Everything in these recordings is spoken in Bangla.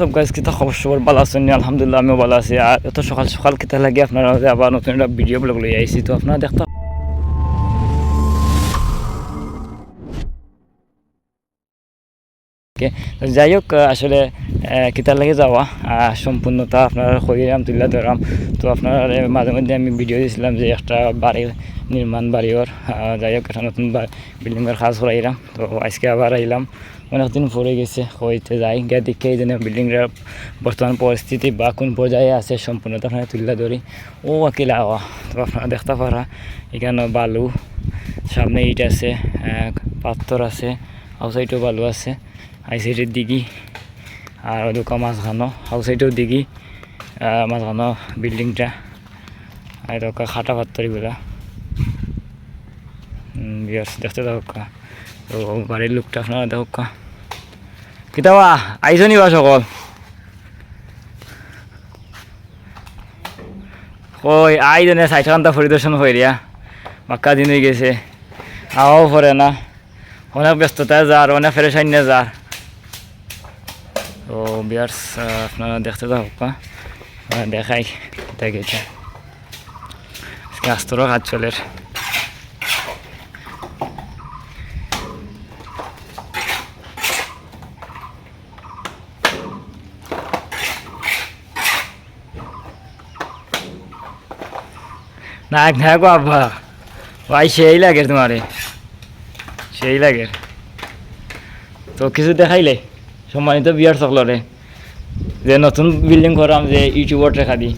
সব গাইজ কিতা খবর সবর ভালো আছেন? আলহামদুলিল্লাহ আমিও ভালো আছি। আর এত সকাল সকাল কিতা লাগে আপনারা আবার নতুন একটা ভিডিও ব্লগ লই আইছি, তো আপনারা দেখতে যাই হোক। আসলে কিতার লাগে যাওয়া সম্পূর্ণতা আপনারা কইরাম তুলে ধরাম। তো আপনারা মাঝে মধ্যে আমি ভিডিও দিয়েছিলাম যে একটা বাড়ি নির্মাণ বাড়িওর, যাই হোক একটা নতুন বিল্ডিংয়ের কাজ করাইলাম। তো আজকে আবার আইলাম, অনেকদিন পরে গেছে হইতে যাই গিয়ে দেখে এই জন্য বিল্ডিংটার বর্তমান পরিস্থিতি বা কোন পর্যায়ে আছে সম্পূর্ণতা আপনারা তুলে ধরি। ও আকিলা হওয়া তো আপনারা দেখতে পারা এখানে বালু, সামনে ইট আছে, পাথর আছে, আউটসাইডেও বালু আছে, আই সাইডের দিঘি আর ওদিকে মাঝখানো হাউ সাইডেও দিঘি, মাঝখানো বিল্ডিংটা এরকম খাটা পাত্তরগুলা দেখতে দেখা। তো বাড়ির লোকটা আপনারা দেখা কিতাবা আইসো নিবা সকল ওই আই জানে সাইঠান্তা পরিদর্শন হইয়া বাক্কা দিন হয়ে গেছে, আওয়াও পরে না, অনেক ব্যস্ততায় যার, অনেক ফেরেশাইনে যার। তো বিয়ার্স আপনারা দেখতে থাকা দেখাই দেখেছে আজকে আস্তরও কাজ চলের। না না গো আব্বা ভাই সেই লাগে তোমারে, সেই লাগে। তো কিছু দেখাইলে সম্মানিত বিয়ার সকলরে যে নতুন বিল্ডিং করাম যে ইউটিউবর রেখা দিই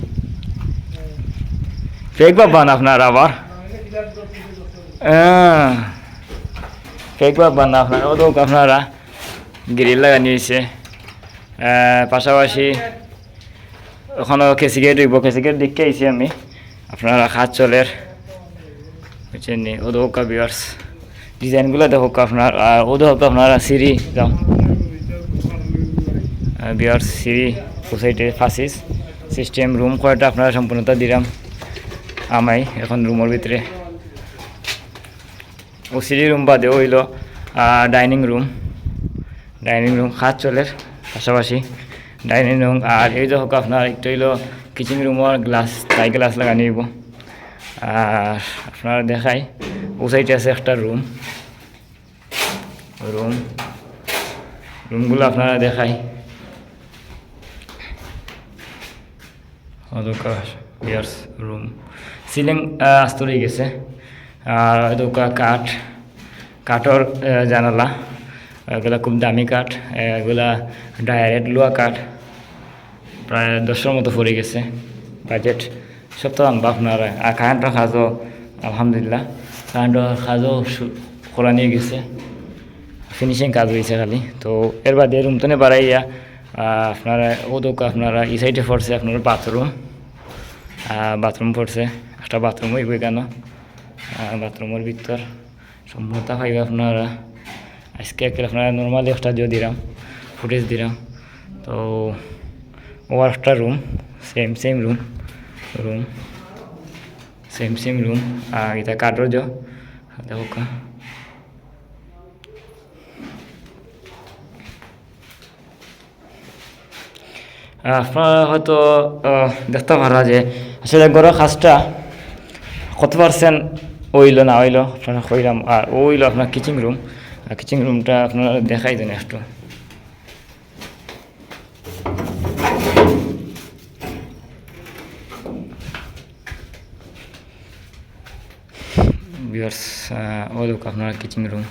ফেক বাবান আপনার আবার ফেক বাবান না আপনার ও তো আপনারা গ্রিল লাগানি হয়েছে, পাশাপাশি ওখানে কেসিগেট হইব, কেসিগেট দেখতে আইছি আমি। আপনারা কাজ চলের বুঝছেন নি, ও দোকা বিয়ার্স ডিজাইনগুলো দেখুক আপনার, ও দেখুক আপনারা সিঁড়ি যাও বিয়ার্স সিঁড়ি সোসাইটি ফাঁসিস সিস্টেম রুম কয়টা আপনারা সম্পূর্ণতা দিলাম আমাই এখন রুমের ভিতরে। ও সিঁড়ি রুম বাদে হইল ডাইনিং রুম, ডাইনিং রুম কাজ চলের পাশাপাশি ডাইনিং রুম। আর এই দেখুক আপনার একটু হইল কিচেন রুমের গ্লাস, তাই গ্লাস লাগানি হইব। আর আপনারা দেখাই ও সাইডে আছে একটা রুম, রুমগুলো আপনারা দেখাই ইয়ার্স রুম। সিলিং আস্তরে গেছে, আর এদোকা কাঠর জানালা, এগুলা খুব দামি কাঠ, এগুলা ডাইরেক্ট লোয়া কাঠ, প্রায় 10-এর মতো পড়ে গেছে বাজেট। সব তো আনবা আপনারা। আর কারেন্টের কাজও আলহামদুলিল্লাহ কারেন্টের কাজও খোলা নিয়ে গেছে, ফিনিশিং কাজ হয়েছে খালি। তো এর বাদে রুমতনে বাড়াইয়া আপনারা ও দোকা আপনারা এই সাইডে পড়ছে আপনার বাথরুম পড়ছে, একটা বাথরুম হইব কেন, বাথরুমের ভিতর সম্পূর্ণতা পাইবে আপনারা। আজকে আপনারা নর্মালি একটা দিয়ে দিলাম ফুটেজ দিলাম। তো ওর একটা room same room same room, আর এটা কাঠর দেখো। আপনারা হয়তো দেখতে পারা যে আসলে গড়ের কাজটা কত পার্সেন্ট ওইল না ওইল আপনারা কইলাম। আর ওইল আপনার কিচেন রুম, আর কিচেন রুমটা আপনারা দেখাই দেন একটু। ভিউয়ার্স ও লোক আপনার কিচেন রুম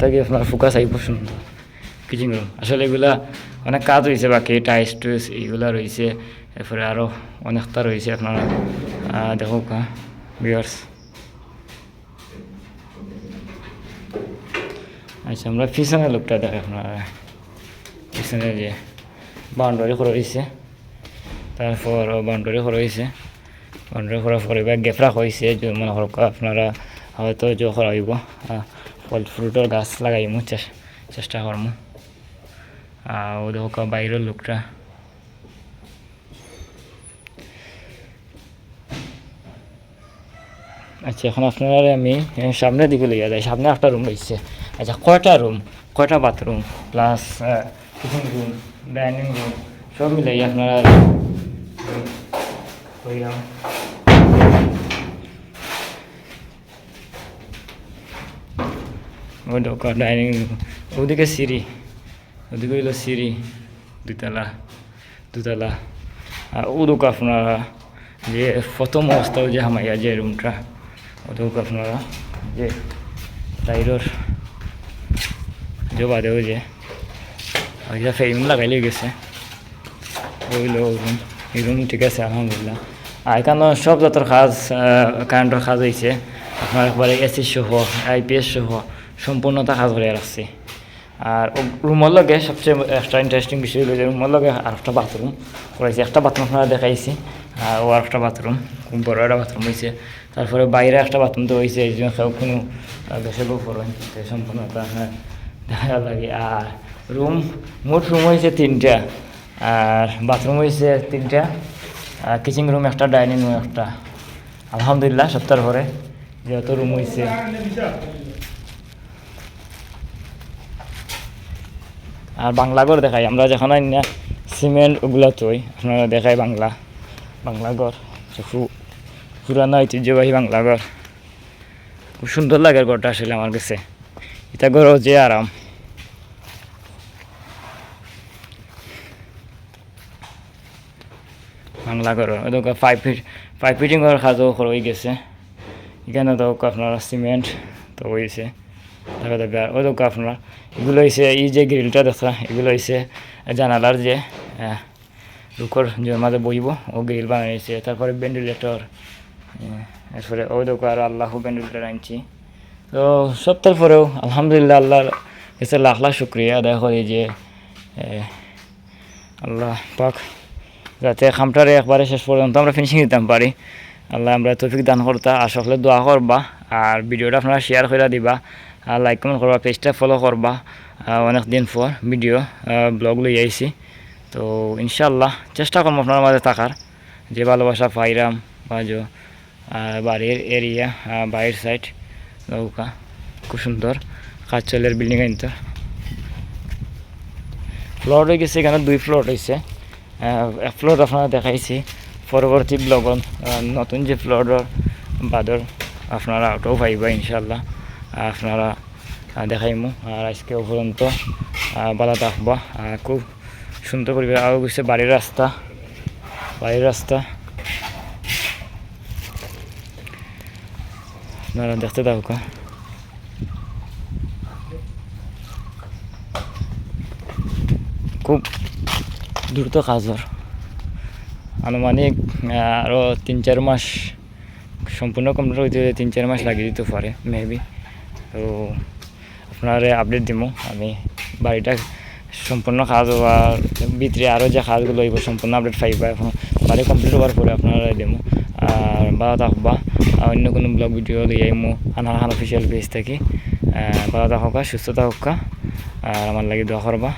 তাকে আপনার ফোকাস আইব কিচেন রুম। আসলে এগুলা অনেক কাজ হয়েছে, বাকি টাইস টুইস এইগুলা রয়েছে, এরপরে আরও অনেকটা রয়েছে আপনারা দেখো ভিউয়ার্স। আচ্ছা আমরা পিছনের লোকটা দেখে আপনারা, পিছনে যে বাউন্ডারি করা হয়েছে, তারপর বাউন্ডারি করা হয়েছে, বাউন্ডারি করার পরে গ্যাপ রাখা হয়েছে। যে মনে করো আপনারা হয়তো যে করা হইব ফল ফ্রুটের গাছ লাগাইমু চেষ্টা করমু। ও দেখো বাইরের লোকটা আচ্ছা এখন আপনারা আমি সামনের দিকে লইয়া যাই, সামনে একটা রুম রয়েছে। আচ্ছা কয়টা রুম, কয়টা bathroom plus kitchen room, dining room সব মিলাই আপনারা কইলাম। ওই ঢোকা ডাইনিং রুম, ওদিকে সিঁড়ি, ওদিকে হইলো সিঁড়ি দুতলা দুতলা। আর ওদিকে আপনারা যে প্রথম অবস্থাও যে হামাইয়া যে রুমটা, ওদিকে আপনারা যে লাইটর যে বাদেও যে ওইটা ফ্রেম লাগাইলে গেছে ওইলো রুম। এই রুম ঠিক আছে আলহামদুলিল্লাহ। আর এখানে সব যতর কাজ কারেন্টের কাজ হয়েছে আপনার একবারে এসি সহ আইপিএস সহ সম্পূর্ণতা কাজ করে রাখছি। আর রুমের লগে সবচেয়ে একটা ইন্টারেস্টিং বিষয় হলো যে রুমের লগে আর একটা বাথরুম করেছে। একটা বাথরুম আপনারা দেখাইছি, আর ও একটা বাথরুম খুব বড় একটা বাথরুম হয়েছে। তারপরে বাইরে একটা বাথরুম তো হয়েছে, এই জন্য কেউ কোনো বেশি করেন সম্পূর্ণতা দেখা লাগে। আর রুম মোট রুম হয়েছে 3টা, আর বাথরুম হয়েছে 3টা, আর কিচেন রুম একটা, ডাইনিং রুম একটা। আলহামদুলিল্লাহ সপ্তাহ পরে যেহেতু রুম হয়েছে। আর বাংলা ঘর দেখাই আমরা যখন না সিমেন্ট ওগুলো তৈ আপনারা দেখাই বাংলা বাংলা ঘর, পুরানো ঐতিহ্যবাহী বাংলা ঘর। খুব সুন্দর লাগে ঘরটা আসলে আমার কাছে। এটা ঘরও যে আরাম। বাংলা ঘর ওদেরকে 5 ফিটিং ঘর কাজও হয়ে গেছে। এখানে তো আপনারা সিমেন্ট তো হয়েছে দেখা যাবে। আর ওদেরকে আপনারা এগুলো হয়েছে এই যে গ্রিলটা দেখা, এগুলো হয়েছে জানালার যে লুকর যে মাঝে বইব ও গ্রিল বানিয়েছে। তারপরে ভেন্টিলেটর, এরপরে ওদেরকে আর আল্লাহ ভেন্টিলেটর আনছি। তো সপ্তাহ পরেও আলহামদুলিল্লাহ আল্লাহর কাছে লাখ লাখ শুক্রিয়া আদায় করি যে আল্লাহ পাক যাতে খামটারে একবারে শেষ পর্যন্ত আমরা ফিনিশিং দিতাম পারি। আল্লাহ আমরা তৌফিক দান করতা। আর সকলে দোয়া করবা, আর ভিডিওটা আপনারা শেয়ার করে দিবা, আর লাইক কমেন্ট করবা, পেজটা ফলো করবা। অনেক দিন পর ভিডিও ব্লগ লই আইছি, তো ইনশাল্লাহ চেষ্টা করবো আপনার মাঝে থাকার। যে ভালোবাসা পাইরাম বা যে বাড়ির এরিয়া বাইরের সাইড নৌকা খুব সুন্দর কাজ চলের বিল্ডিং কিন্তু ফ্লোর হয়ে গেছে। এখানে 2 ফ্লোর হয়েছে। এক ফ্লোর আপনারা দেখাইছি, পরবর্তী ব্লগ নতুন যে ফ্লোরের বাদর আপনারা ওটাও পাইবা ইনশাল্লাহ, আপনারা দেখাইমু। আর আজকে পর্যন্ত ভালো থাকবা। খুব সুন্দর পরিবেশ। আর গেছে বাড়ির রাস্তা আপনারা দেখতে থাকুকা। খুব দ্রুত কাজর আনুমানিক আরও 3-4 মাস সম্পূর্ণ কমপ্লিট হইতে 3-4 মাস লাগিয়ে দিতে পারে মেবি। তো আপনারা আপডেট দিব আমি বাড়িটা সম্পূর্ণ কাজ হওয়ার ভিতরে আরও যে কাজগুলো হইব সম্পূর্ণ আপডেট পাইবা। এখন বাড়ি কমপ্লিট হওয়ার পরে আপনারা দেবো। আর ভালো থাকবা। অন্য কোনো ব্লগ ভিডিও দিয়ে আইমু আনার অফিসিয়াল পেজ থেকে। ভালো থাকা, সুস্থ থাকা, আর আমার লাগে দোয়া করবা।